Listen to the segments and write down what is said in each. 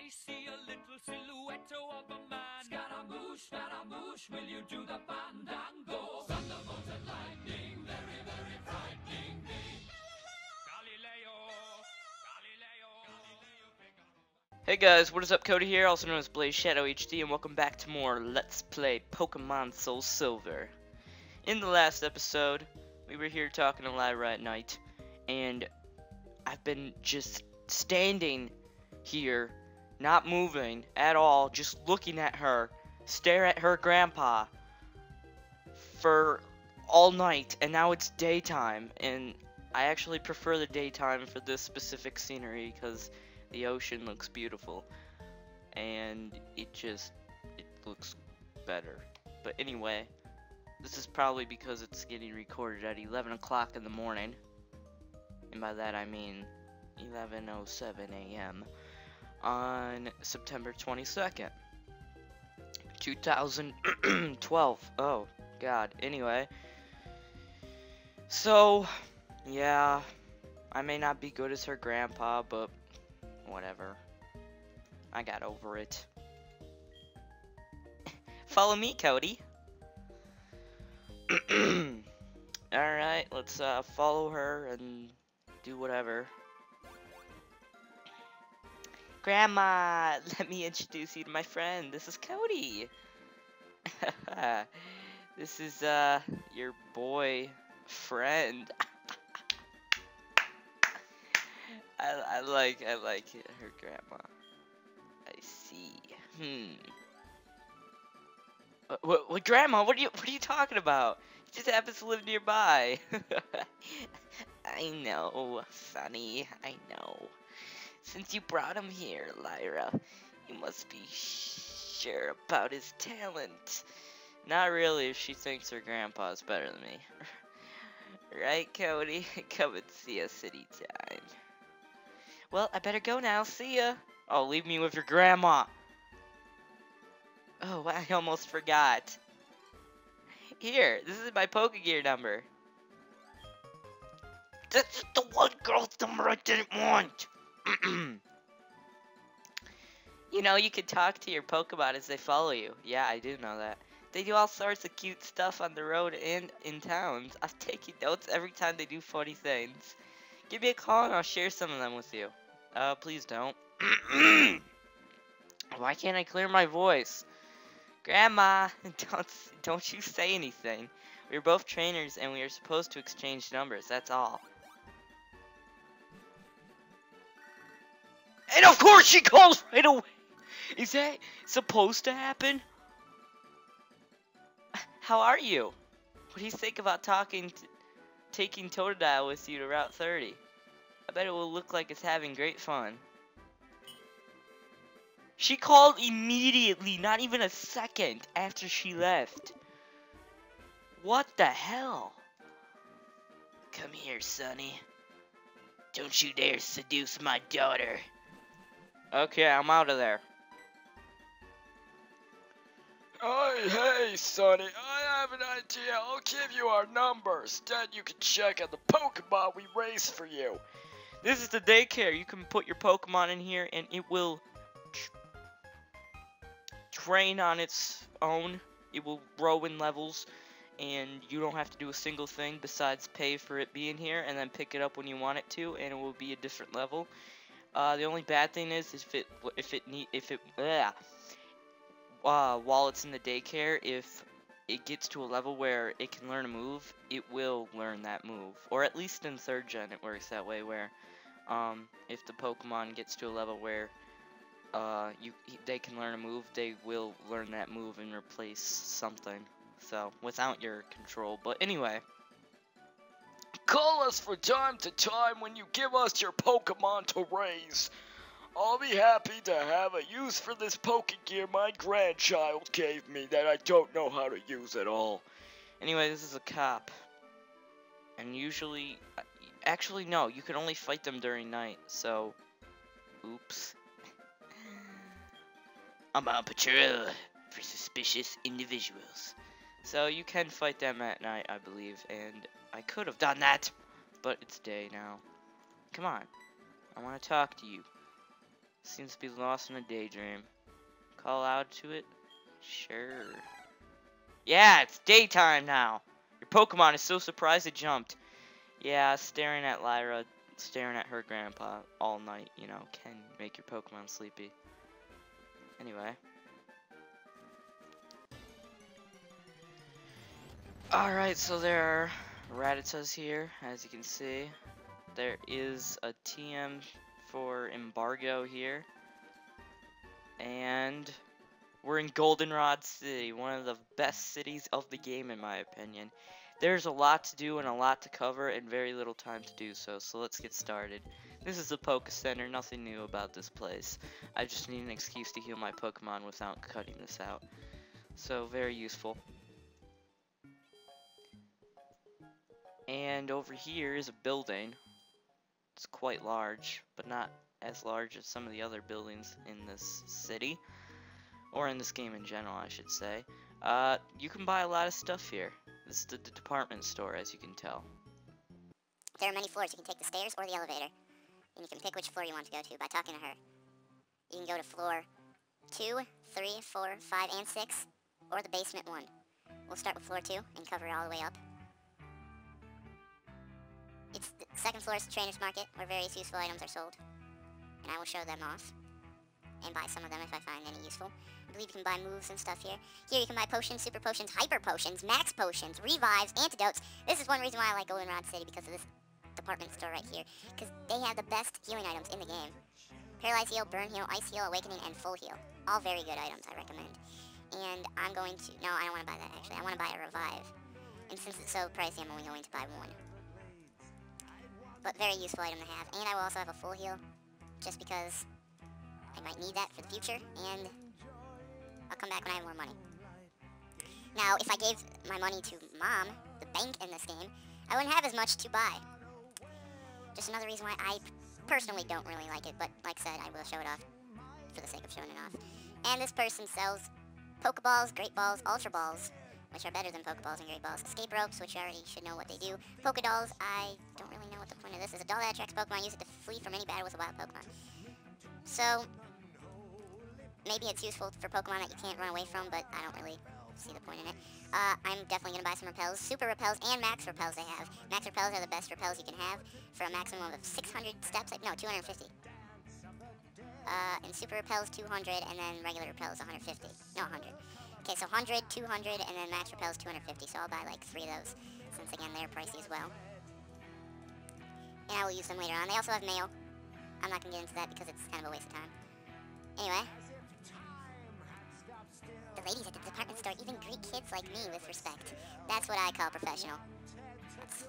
I see a little silhouette of a man. Scaramouche, will you do the fandango? Thunderbolts and lightning, very, very frightening me. Galileo, Figaro. Hey guys, what is up? Cody here, also known as Blaze Shadow HD, and welcome back to more Let's Play Pokemon SoulSilver. In the last episode, we were here talking to Lyra at night, and I've been just standing here, not moving at all, just looking at her, stare at her grandpa for all night, and now it's daytime, and I actually prefer the daytime for this specific scenery, because the ocean looks beautiful, and it looks better. But anyway, this is probably because it's getting recorded at 11 o'clock in the morning, and by that I mean 11:07 a.m. on September 22nd, 2012. Oh, God. Anyway, so, yeah, I may not be good as her grandpa, but whatever. I got over it. Follow me, Cody. Alright, let's follow her and do whatever. Grandma, let me introduce you to my friend. This is Cody. This is your boy friend. I like her grandma. I see. What grandma? What are you talking about? He just happens to live nearby. I know, funny. I know. Since you brought him here, Lyra, you must be sure about his talent. Not really if she thinks her grandpa's better than me. Right, Cody? Come and see us anytime. Well, I better go now. See ya. Oh, leave me with your grandma. Oh, I almost forgot. Here, this is my Pokegear number. This is the one girl's number I didn't want. You know, you can talk to your Pokemon as they follow you. Yeah, I do know that. They do all sorts of cute stuff on the road and in towns. I'm taking notes every time they do funny things. Give me a call and I'll share some of them with you. Please don't. Why can't I clear my voice? Grandma, don't you say anything. We're both trainers and we are supposed to exchange numbers, that's all. And of course she calls right away! Is that supposed to happen? How are you? What do you think about taking Totodile with you to Route 30? I bet it will look like it's having great fun. She called immediately, not even a second after she left. What the hell? Come here, Sonny. Don't you dare seduce my daughter. Okay, I'm out of there. Hey, Sonny, I have an idea. I'll give you our numbers. Then you can check out the Pokemon we raised for you. This is the daycare. You can put your Pokemon in here and it will train on its own. It will grow in levels and you don't have to do a single thing besides pay for it being here and then pick it up when you want it to, and it will be a different level. The only bad thing is while it's in the daycare, if it gets to a level where it can learn a move, it will learn that move. Or at least in 3rd gen it works that way, where if the Pokemon gets to a level where they can learn a move, they will learn that move and replace something. So, without your control. But anyway. Call us from time to time when you give us your Pokemon to raise. I'll be happy to have a use for this Pokegear my grandchild gave me that I don't know how to use at all. Anyway, this is a cop. And usually... Actually, no. You can only fight them during night. So... Oops. I'm on patrol for suspicious individuals. So you can fight them at night, I believe, and I could have done that, but it's day now. Come on, I want to talk to you. Seems to be lost in a daydream. Call out to it? Sure. Yeah, it's daytime now. Your Pokemon is so surprised it jumped. Yeah, staring at Lyra, staring at her grandpa all night, you know, can make your Pokemon sleepy. Anyway. Alright, so there are Rattatas here, as you can see. There is a TM for Embargo here. And we're in Goldenrod City, one of the best cities of the game in my opinion. There's a lot to do and a lot to cover and very little time to do so let's get started. This is the Poke Center, nothing new about this place. I just need an excuse to heal my Pokemon without cutting this out. So, very useful. And over here is a building. It's quite large, but not as large as some of the other buildings in this city. Or in this game in general, I should say. You can buy a lot of stuff here. This is the department store, as you can tell. There are many floors. You can take the stairs or the elevator. And you can pick which floor you want to go to by talking to her. You can go to floor 2, 3, 4, 5, and 6, or the basement 1. We'll start with floor 2 and cover it all the way up. It's the second floor is the trainer's market, where various useful items are sold. And I will show them off. And buy some of them if I find any useful. I believe you can buy moves and stuff here. Here you can buy potions, super potions, hyper potions, max potions, revives, antidotes. This is one reason why I like Goldenrod City, because of this department store right here. Because they have the best healing items in the game. Paralyze heal, burn heal, ice heal, awakening, and full heal. All very good items, I recommend. And I'm going to... No, I don't want to buy that, actually. I want to buy a revive. And since it's so pricey, I'm only going to buy one. But very useful item to have. And I will also have a full heal, just because I might need that for the future, and I'll come back when I have more money. Now, if I gave my money to Mom, the bank in this game, I wouldn't have as much to buy. Just another reason why I personally don't really like it, but like I said, I will show it off for the sake of showing it off. And this person sells Pokeballs, Great Balls, Ultra Balls, which are better than Pokeballs and Great Balls. Escape Ropes, which you already should know what they do. Pokedolls, I don't really know what the point of this is. A doll that attracts Pokemon, use it to flee from any battle with a wild Pokemon. So, maybe it's useful for Pokemon that you can't run away from, but I don't really see the point in it. I'm definitely going to buy some repels. Super repels and max repels they have. Max repels are the best repels you can have for a maximum of 600 steps. No, 250. And super repels 200, and then regular repels 150. No, 100. Okay, so 100, 200, and then max repels 250. So I'll buy like 3 of those, since again they're pricey as well. And I will use them later on. They also have mail. I'm not going to get into that because it's kind of a waste of time. Anyway. The ladies at the department store even greet kids like me with respect. That's what I call professional. That's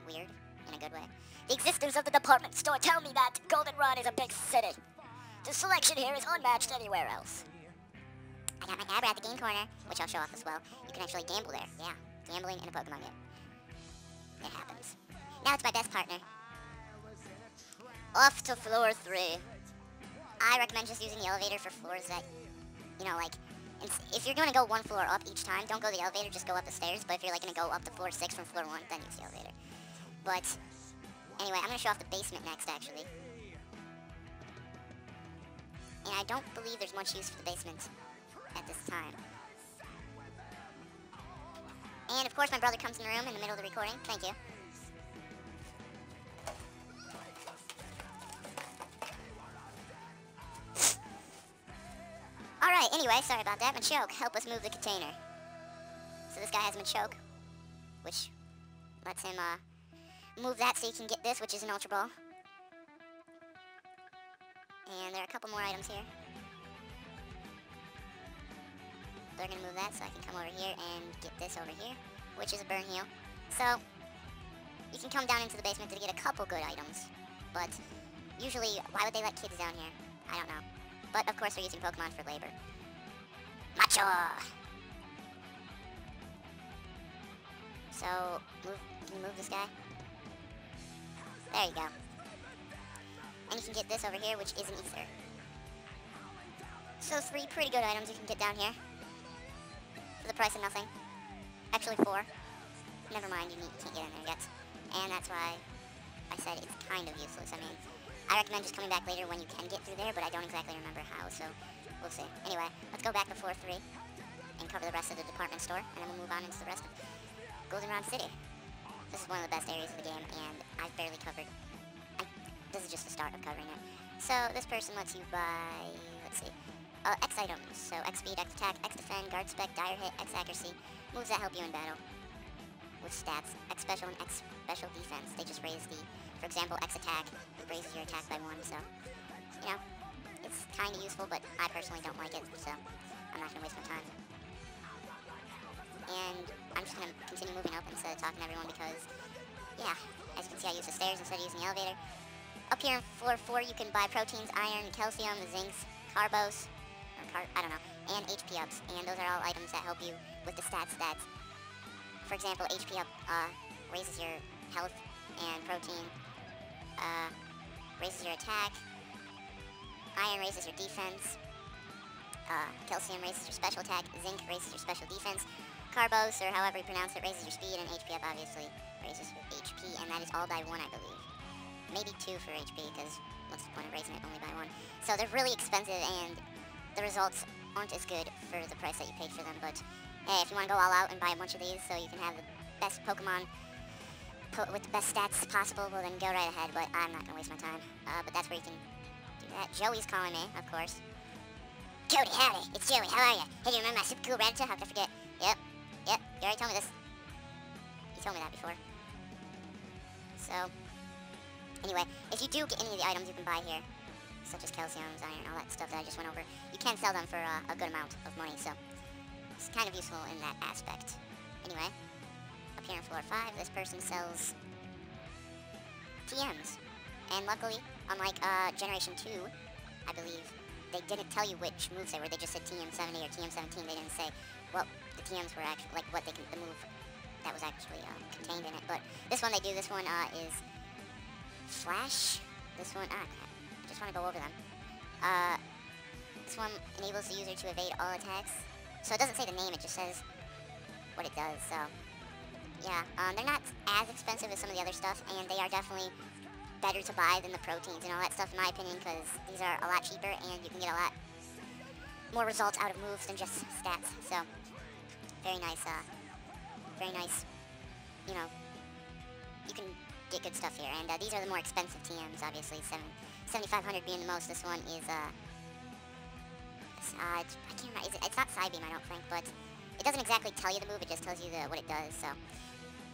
weird, in a good way. The existence of the department store tell me that Goldenrod is a big city. The selection here is unmatched anywhere else. I got my Abra at the game corner, which I'll show off as well. You can actually gamble there. Yeah, gambling in a Pokemon game. It happens. Now it's my best partner. Off to floor 3. I recommend just using the elevator for floors that, you know, like, if you're going to go one floor up each time, don't go the elevator, just go up the stairs. But if you're, like, going to go up to floor 6 from floor 1, then use the elevator. But, anyway, I'm going to show off the basement next, actually. And I don't believe there's much use for the basement at this time. And, of course, my brother comes in the room in the middle of the recording. Thank you. Alright, anyway, sorry about that. Machoke, help us move the container. So this guy has Machoke, which lets him move that so you can get this, which is an Ultra Ball. And there are a couple more items here. They're going to move that so I can come over here and get this over here, which is a Burn Heal. So, you can come down into the basement to get a couple good items. But, usually, why would they let kids down here? I don't know. But, of course, they're using Pokemon for labor. Macho! So, can you move this guy? There you go. And you can get this over here, which is an Ether. So, 3 pretty good items you can get down here. For the price of nothing. Actually, 4. Never mind, you can't get in there yet. And that's why I said it's kind of useless. I mean, I recommend just coming back later when you can get through there, but I don't exactly remember how, so we'll see. Anyway, let's go back to floor 3 and cover the rest of the department store, and then we'll move on into the rest of Goldenrod City. This is one of the best areas of the game, and I've barely covered. This is just the start of covering it. So this person lets you buy, let's see, X items. So X speed, X attack, X defend, guard spec, dire hit, X accuracy, moves that help you in battle with stats, X special and X special defense. They just raise the, for example, X attack raises your attack by 1. So, you know, it's kind of useful, but I personally don't like it, so I'm not going to waste my time. And I'm just going to continue moving up instead of talking to everyone because, yeah, as you can see, I use the stairs instead of using the elevator. Up here in floor 4, you can buy proteins, iron, calcium, zincs, carbos, or I don't know, and HP ups. And those are all items that help you with the stats. For example, HP up raises your health, and protein raises your attack. Iron raises your defense. Calcium raises your special attack. Zinc raises your special defense. Carbos, or however you pronounce it, raises your speed, and HP up obviously raises your HP, and that is all by 1, I believe. Maybe 2 for HP, because what's the point of raising it only by 1? So they're really expensive, and the results aren't as good for the price that you paid for them, but hey, if you want to go all out and buy a bunch of these so you can have the best Pokemon with the best stats possible, well then go right ahead, but I'm not going to waste my time. But that's where you can do that. Joey's calling me, of course. Cody, howdy, it's Joey, how are you? Hey, do you remember my super cool Rattata? How could I forget? Yep, you already told me this. You told me that before. So, anyway, if you do get any of the items you can buy here, such as calcium, iron, all that stuff that I just went over, you can sell them for a good amount of money, so it's kind of useful in that aspect. Anyway, up here on floor 5, this person sells TMs. And luckily, unlike Generation 2, I believe, they didn't tell you which moves they were. They just said TM70 or TM17. They didn't say, well, the TMs were actually, like, what they can, the move that was actually contained in it. But this one they do. This one is Flash. This one, I just want to go over them. This one enables the user to evade all attacks. So it doesn't say the name, it just says what it does, so yeah. They're not as expensive as some of the other stuff, and they are definitely better to buy than the proteins and all that stuff, in my opinion, because these are a lot cheaper, and you can get a lot more results out of moves than just stats, so very nice, you know, you can get good stuff here, and these are the more expensive TMs, obviously, 7,500 being the most. This one is, I can't remember, it's not Psybeam, I don't think, but it doesn't exactly tell you the move, it just tells you what it does, so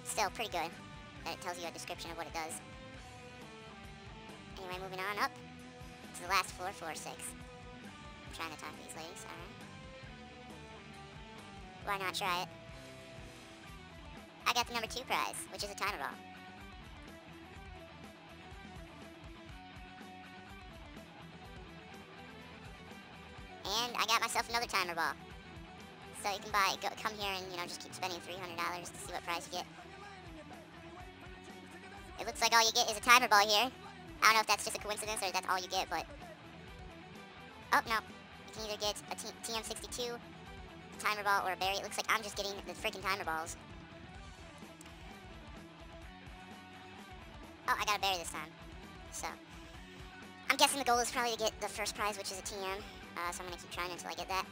still pretty good that it tells you a description of what it does. Anyway, moving on up to the last floor, floor 6. I'm trying to talk to these ladies, alright. Why not try it? I got the number 2 prize, which is a timer ball. And I got myself another timer ball. So you can come here and, you know, just keep spending $300 to see what prize you get. It looks like all you get is a timer ball here. I don't know if that's just a coincidence or that's all you get, but... Oh, no. You can either get a TM62, a timer ball, or a berry. It looks like I'm just getting the freaking timer balls. Oh, I got a berry this time. So, I'm guessing the goal is probably to get the first prize, which is a TM. So I'm going to keep trying until I get that.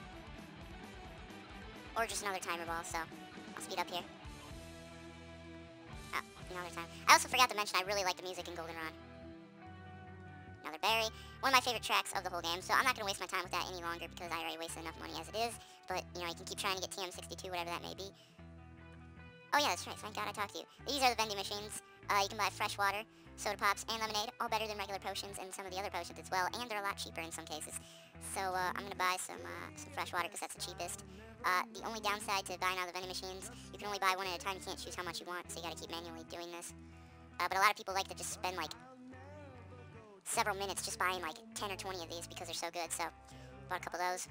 Or just another timer ball, so I'll speed up here. Oh, another time. I also forgot to mention I really like the music in Goldenrod. Another berry. One of my favorite tracks of the whole game, so I'm not going to waste my time with that any longer because I already wasted enough money as it is. But, you know, you can keep trying to get TM62, whatever that may be. Oh yeah, that's right, thank God I talked to you. These are the vending machines. You can buy fresh water, soda pops, and lemonade, all better than regular potions and some of the other potions as well, and they're a lot cheaper in some cases. So I'm going to buy some fresh water because that's the cheapest. The only downside to buying out of the vending machines, you can only buy one at a time, you can't choose how much you want, so you got to keep manually doing this. But a lot of people like to just spend like several minutes just buying like 10 or 20 of these because they're so good, so bought a couple of those.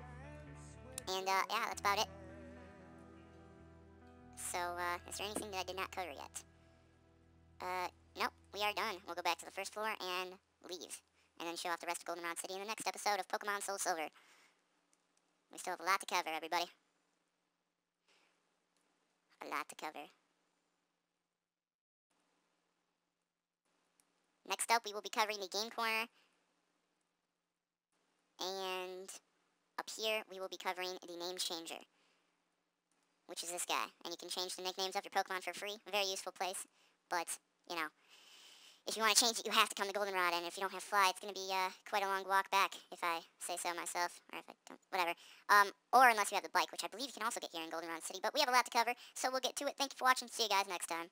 And yeah, that's about it. So, is there anything that I did not cover yet? Nope, we are done. We'll go back to the first floor and leave. And then show off the rest of Goldenrod City in the next episode of Pokemon SoulSilver. We still have a lot to cover, everybody. A lot to cover. Next up, we will be covering the Game Corner And up here, we will be covering the name changer, which is this guy. And you can change the nicknames of your Pokemon for free. A very useful place. But, you know, if you want to change it, you have to come to Goldenrod. And if you don't have Fly, it's going to be quite a long walk back, if I say so myself. Or if I don't, whatever. Or unless you have the bike, which I believe you can also get here in Goldenrod City. But we have a lot to cover, so we'll get to it. Thank you for watching. See you guys next time.